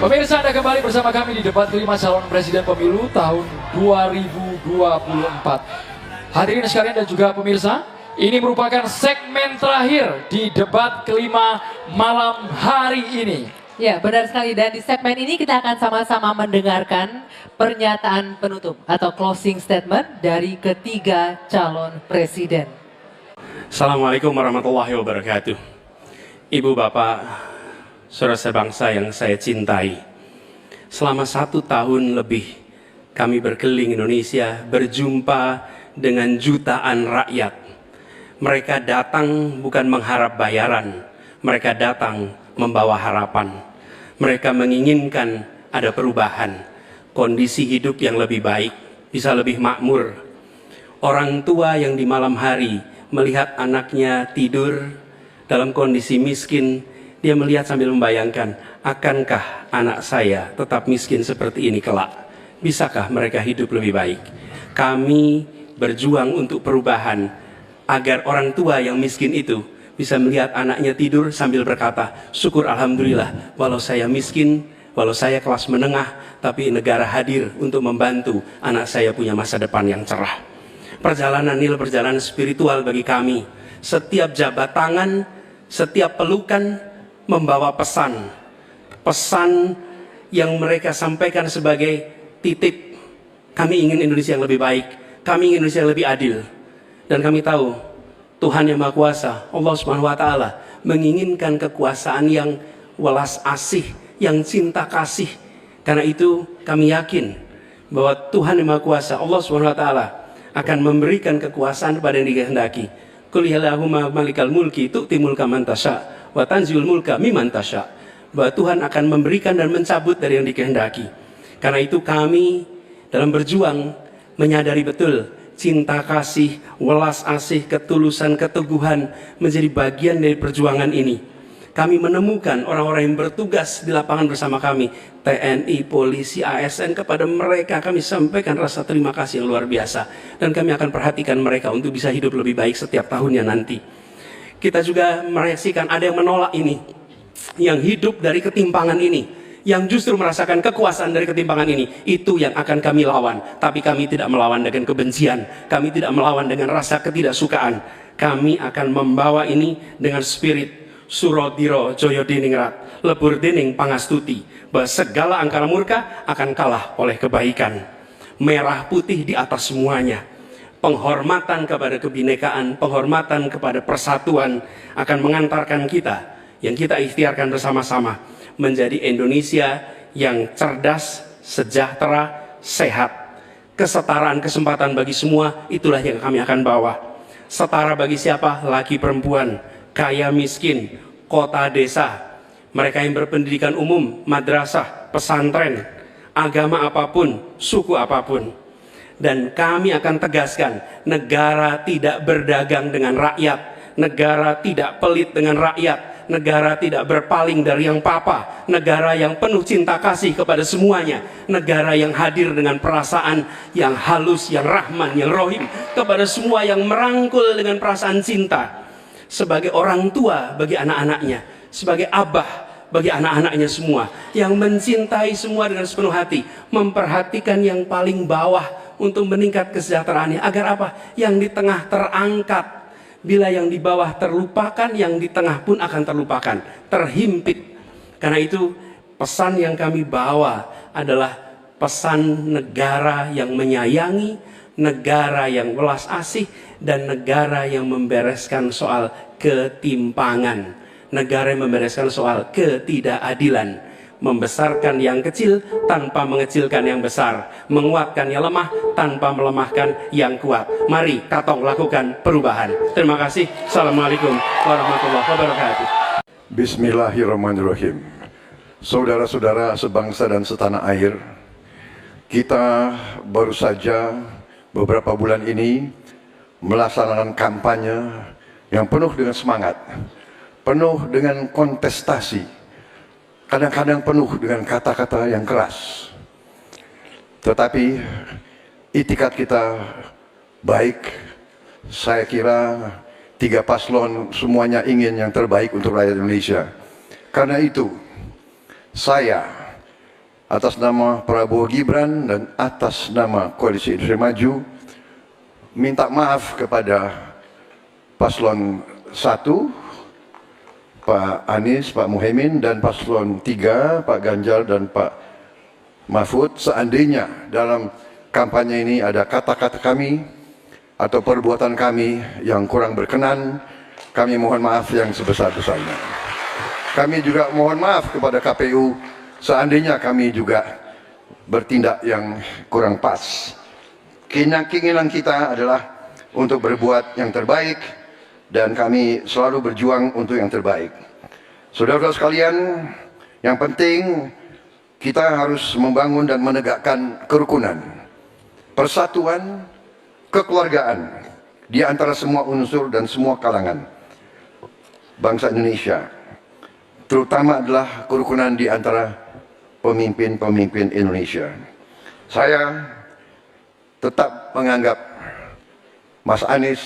Pemirsa, Anda kembali bersama kami di debat kelima calon presiden pemilu tahun 2024. Hadirin sekalian dan juga pemirsa, ini merupakan segmen terakhir di debat kelima malam hari ini. Ya, benar sekali. Dan di segmen ini kita akan sama-sama mendengarkan pernyataan penutup atau closing statement dari ketiga calon presiden. Assalamualaikum warahmatullahi wabarakatuh. Ibu, Bapak, saudara sebangsa yang saya cintai, selama 1 tahun lebih kami berkeliling Indonesia, berjumpa dengan jutaan rakyat. Mereka datang bukan mengharap bayaran, mereka datang membawa harapan. Mereka menginginkan ada perubahan, kondisi hidup yang lebih baik, bisa lebih makmur. Orang tua yang di malam hari melihat anaknya tidur dalam kondisi miskin, dia melihat sambil membayangkan, akankah anak saya tetap miskin seperti ini kelak? Bisakah mereka hidup lebih baik? Kami berjuang untuk perubahan, agar orang tua yang miskin itu bisa melihat anaknya tidur sambil berkata, syukur alhamdulillah, walau saya miskin, walau saya kelas menengah, tapi negara hadir untuk membantu anak saya punya masa depan yang cerah. Perjalanan ini perjalanan spiritual bagi kami. Setiap jabat tangan, setiap pelukan membawa pesan yang mereka sampaikan sebagai titip. Kami ingin Indonesia yang lebih baik, kami ingin Indonesia yang lebih adil, dan kami tahu Tuhan yang Maha Kuasa, Allah Subhanahu wa Ta'ala, menginginkan kekuasaan yang welas asih, yang cinta kasih. Karena itu kami yakin bahwa Tuhan yang Maha Kuasa, Allah Subhanahu wa Ta'ala, akan memberikan kekuasaan kepada yang dikehendaki. Qul yallahumma malikal mulki tu'ti mulka man tasya wa tanziul mulka mimman tasya. Bahwa Tuhan akan memberikan dan mencabut dari yang dikehendaki. Karena itu kami dalam berjuang menyadari betul cinta kasih, welas asih, ketulusan, keteguhan menjadi bagian dari perjuangan ini. Kami menemukan orang-orang yang bertugas di lapangan bersama kami, TNI, polisi, ASN, kepada mereka kami sampaikan rasa terima kasih yang luar biasa. Dan kami akan perhatikan mereka untuk bisa hidup lebih baik setiap tahunnya nanti. Kita juga mereaksikan ada yang menolak ini, yang hidup dari ketimpangan ini, yang justru merasakan kekuasaan dari ketimpangan ini. Itu yang akan kami lawan. Tapi kami tidak melawan dengan kebencian, kami tidak melawan dengan rasa ketidaksukaan. Kami akan membawa ini dengan spirit Surodiro Joyo Diningrat, lebur dening pangastuti, bahwa segala angkara murka akan kalah oleh kebaikan. Merah putih di atas semuanya. Penghormatan kepada kebinekaan, penghormatan kepada persatuan akan mengantarkan kita, yang kita ikhtiarkan bersama-sama, menjadi Indonesia yang cerdas, sejahtera, sehat. Kesetaraan kesempatan bagi semua, itulah yang kami akan bawa. Setara bagi siapa? Laki perempuan, kaya miskin, kota desa, mereka yang berpendidikan umum, madrasah, pesantren, agama apapun, suku apapun. Dan kami akan tegaskan, negara tidak berdagang dengan rakyat, negara tidak pelit dengan rakyat, negara tidak berpaling dari yang papa, negara yang penuh cinta kasih kepada semuanya, negara yang hadir dengan perasaan yang halus, yang rahman, yang rohim kepada semua, yang merangkul dengan perasaan cinta. Sebagai orang tua bagi anak-anaknya, sebagai abah bagi anak-anaknya semua, yang mencintai semua dengan sepenuh hati, memperhatikan yang paling bawah untuk meningkat kesejahteraannya. Agar apa? Yang di tengah terangkat. Bila yang di bawah terlupakan, yang di tengah pun akan terlupakan, terhimpit. Karena itu pesan yang kami bawa adalah pesan negara yang menyayangi, negara yang welas asih, dan negara yang membereskan soal ketimpangan, negara yang membereskan soal ketidakadilan, membesarkan yang kecil tanpa mengecilkan yang besar, menguatkan yang lemah tanpa melemahkan yang kuat. Mari katong lakukan perubahan. Terima kasih. Assalamualaikum warahmatullahi wabarakatuh. Bismillahirrahmanirrahim. Saudara-saudara sebangsa dan setanah air, kita baru saja beberapa bulan ini melaksanakan kampanye yang penuh dengan semangat, penuh dengan kontestasi, kadang-kadang penuh dengan kata-kata yang keras. Tetapi itikat kita baik. Saya kira tiga paslon semuanya ingin yang terbaik untuk rakyat Indonesia. Karena itu saya atas nama Prabowo Gibran dan atas nama Koalisi Indonesia Maju, minta maaf kepada Paslon 1, Pak Anies, Pak Muhaimin, dan Paslon 3, Pak Ganjar dan Pak Mahfud, seandainya dalam kampanye ini ada kata-kata kami atau perbuatan kami yang kurang berkenan, kami mohon maaf yang sebesar-besarnya. Kami juga mohon maaf kepada KPU seandainya kami juga bertindak yang kurang pas. Keinginan kita adalah untuk berbuat yang terbaik dan kami selalu berjuang untuk yang terbaik. Saudara-saudara sekalian, yang penting kita harus membangun dan menegakkan kerukunan, persatuan, kekeluargaan di antara semua unsur dan semua kalangan bangsa Indonesia, terutama adalah kerukunan di antara pemimpin-pemimpin Indonesia. Saya tetap menganggap Mas Anies,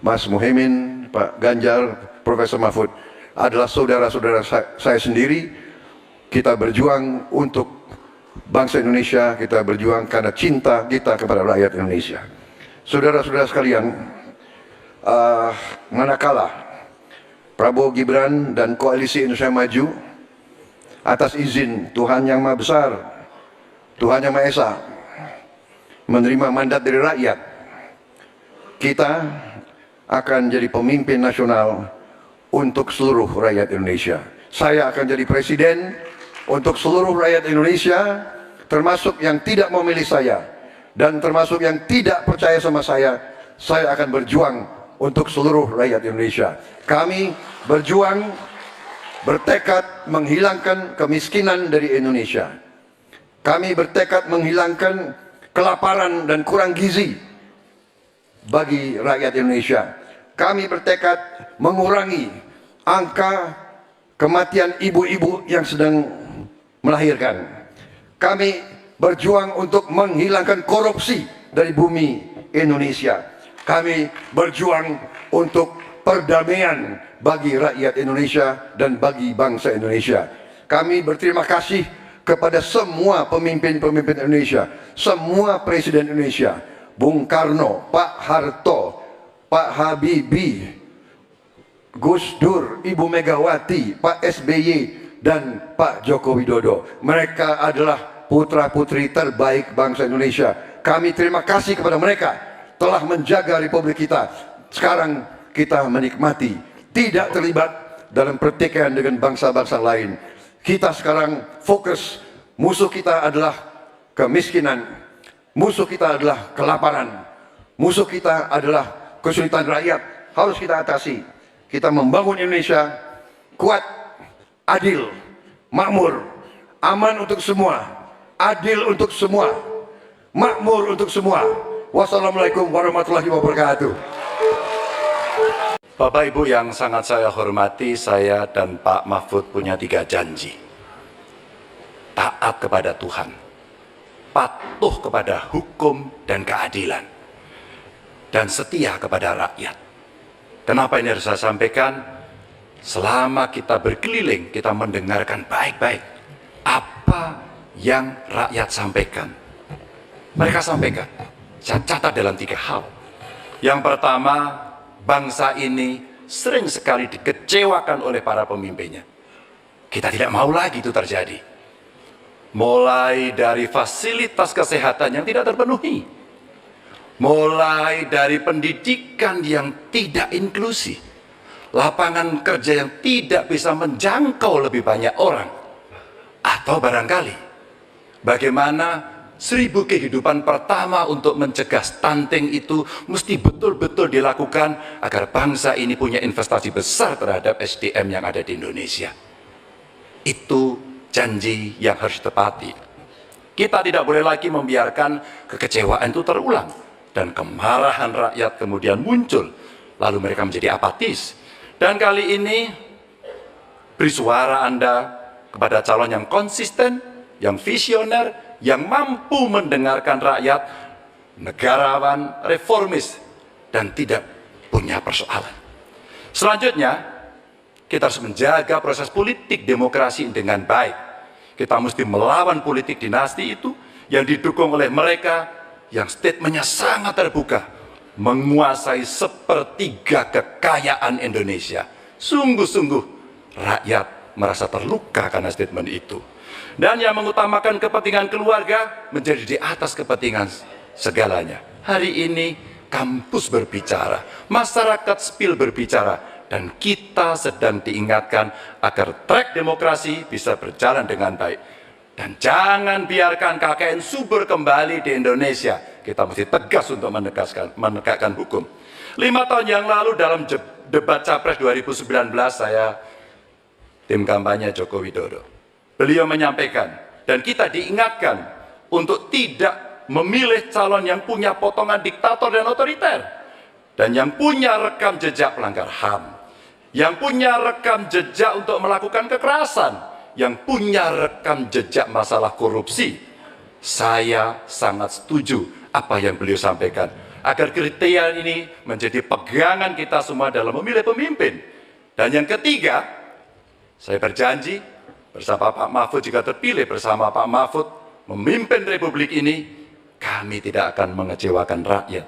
Mas Muhaimin, Pak Ganjar, Profesor Mahfud adalah saudara-saudara saya sendiri. Kita berjuang untuk bangsa Indonesia, kita berjuang karena cinta kita kepada rakyat Indonesia. Saudara-saudara sekalian, manakala Prabowo Gibran dan Koalisi Indonesia Maju atas izin Tuhan Yang Maha Besar, Tuhan Yang Maha Esa, menerima mandat dari rakyat, kita akan jadi pemimpin nasional untuk seluruh rakyat Indonesia. Saya akan jadi presiden untuk seluruh rakyat Indonesia, termasuk yang tidak memilih saya dan termasuk yang tidak percaya sama saya akan berjuang untuk seluruh rakyat Indonesia. Kami berjuang, bertekad menghilangkan kemiskinan dari Indonesia. Kami bertekad menghilangkan kelaparan dan kurang gizi bagi rakyat Indonesia. Kami bertekad mengurangi angka kematian ibu-ibu yang sedang melahirkan. Kami berjuang untuk menghilangkan korupsi dari bumi Indonesia. Kami berjuang untuk perdamaian bagi rakyat Indonesia dan bagi bangsa Indonesia. Kami berterima kasih kepada semua pemimpin-pemimpin Indonesia, semua presiden Indonesia, Bung Karno, Pak Harto, Pak Habibie, Gus Dur, Ibu Megawati, Pak SBY, dan Pak Joko Widodo. Mereka adalah putra-putri terbaik bangsa Indonesia. Kami terima kasih kepada mereka telah menjaga republik kita. Sekarang kita menikmati, tidak terlibat dalam pertikaian dengan bangsa-bangsa lain. Kita sekarang fokus, musuh kita adalah kemiskinan, musuh kita adalah kelaparan, musuh kita adalah kesulitan rakyat. Harus kita atasi. Kita membangun Indonesia kuat, adil, makmur, aman untuk semua, adil untuk semua, makmur untuk semua. Wassalamualaikum warahmatullahi wabarakatuh. Bapak Ibu yang sangat saya hormati, saya dan Pak Mahfud punya 3 janji. Taat kepada Tuhan, patuh kepada hukum dan keadilan, dan setia kepada rakyat. Kenapa ini harus saya sampaikan? Selama kita berkeliling, kita mendengarkan baik-baik apa yang rakyat sampaikan. Mereka sampaikan, saya catat dalam 3 hal. Yang pertama, bangsa ini sering sekali dikecewakan oleh para pemimpinnya. Kita tidak mau lagi itu terjadi. Mulai dari fasilitas kesehatan yang tidak terpenuhi, mulai dari pendidikan yang tidak inklusif, lapangan kerja yang tidak bisa menjangkau lebih banyak orang, atau barangkali bagaimana 1000 kehidupan pertama untuk mencegah stunting itu mesti betul-betul dilakukan agar bangsa ini punya investasi besar terhadap SDM yang ada di Indonesia. Itu janji yang harus ditepati. Kita tidak boleh lagi membiarkan kekecewaan itu terulang dan kemarahan rakyat kemudian muncul, lalu mereka menjadi apatis. Dan kali ini beri suara Anda kepada calon yang konsisten, yang visioner, yang mampu mendengarkan rakyat, negarawan, reformis, dan tidak punya persoalan. Selanjutnya, kita harus menjaga proses politik demokrasi dengan baik. Kita mesti melawan politik dinasti itu yang didukung oleh mereka yang statementnya sangat terbuka, menguasai sepertiga kekayaan Indonesia. Sungguh-sungguh rakyat merasa terluka karena statement itu. Dan yang mengutamakan kepentingan keluarga menjadi di atas kepentingan segalanya. Hari ini kampus berbicara, masyarakat sipil berbicara, dan kita sedang diingatkan agar trek demokrasi bisa berjalan dengan baik. Dan jangan biarkan KKN subur kembali di Indonesia. Kita mesti tegas untuk menegakkan hukum. 5 tahun yang lalu dalam debat Capres 2019 saya tim kampanye Joko Widodo. Beliau menyampaikan dan kita diingatkan untuk tidak memilih calon yang punya potongan diktator dan otoriter. Dan yang punya rekam jejak pelanggar HAM. Yang punya rekam jejak untuk melakukan kekerasan, yang punya rekam jejak masalah korupsi. Saya sangat setuju apa yang beliau sampaikan, agar kriteria ini menjadi pegangan kita semua dalam memilih pemimpin. Dan yang ketiga, saya berjanji bersama Pak Mahfud, jika terpilih bersama Pak Mahfud memimpin Republik ini, kami tidak akan mengecewakan rakyat.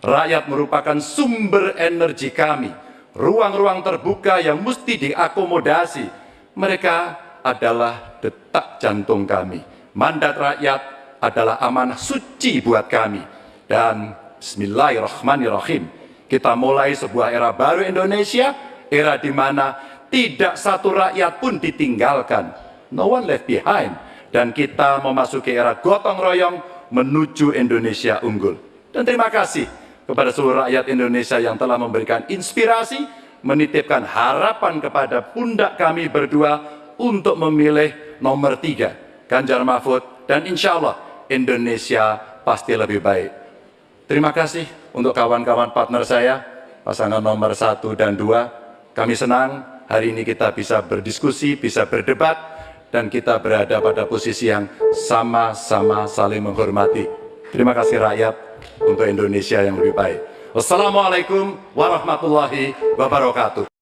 Rakyat merupakan sumber energi kami. Ruang-ruang terbuka yang mesti diakomodasi. Mereka adalah detak jantung kami. Mandat rakyat adalah amanah suci buat kami. Dan bismillahirrahmanirrahim, kita mulai sebuah era baru Indonesia, era di mana tidak satu rakyat pun ditinggalkan. No one left behind. Dan kita memasuki era gotong royong menuju Indonesia unggul. Dan terima kasih kepada seluruh rakyat Indonesia yang telah memberikan inspirasi, menitipkan harapan kepada pundak kami berdua untuk memilih nomor 3, Ganjar Mahfud, dan insya Allah Indonesia pasti lebih baik. Terima kasih untuk kawan-kawan partner saya, pasangan nomor 1 dan 2. Kami senang hari ini kita bisa berdiskusi, bisa berdebat, dan kita berada pada posisi yang sama-sama saling menghormati. Terima kasih rakyat untuk Indonesia yang lebih baik. Wassalamualaikum warahmatullahi wabarakatuh.